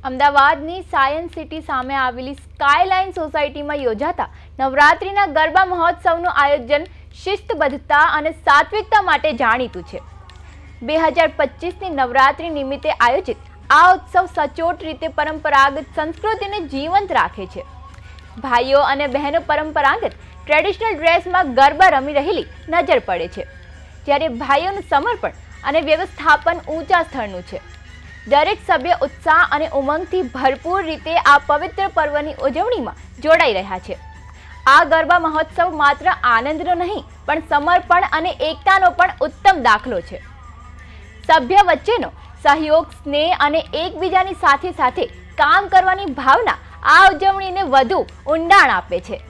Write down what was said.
અમદાવાદની science city સામે આવેલી સ્કાયલાઇન સોસાયટીમાં યોજાતા નવરાત્રિના ગરબા મહોત્સવનું આયોજન શિસ્તબદ્ધતા અને સાત્વિકતા માટે જાણીતું છે। 2025ની નવરાત્રિ નિમિત્તે આયોજિત આ ઉત્સવ સચોટ રીતે પરંપરાગત સંસ્કૃતિને જીવંત રાખે છે। ભાઈઓ અને બહેનો પરંપરાગત ટ્રેડિશનલ ડ્રેસમાં ગરબા રમી રહેલી નજર પડે છે, જ્યારે ભાઈઓનું સમર્પણ અને વ્યવસ્થાપન ઊંચા સ્તરનું છે। દરેક સભ્ય ઉત્સાહ અને ઉમંગથી ભરપૂર રીતે આ પવિત્ર પર્વની ઉજવણીમાં જોડાઈ રહ્યા છે। આ ગરબા મહોત્સવ માત્ર આનંદનો નહીં પણ સમર્પણ અને એકતાનો પણ ઉત્તમ દાખલો છે। સભ્ય વચ્ચેનો સહયોગ, સ્નેહ અને એકબીજાની સાથે કામ કરવાની ભાવના આ ઉજવણીને વધુ ઊંડાણ આપે છે।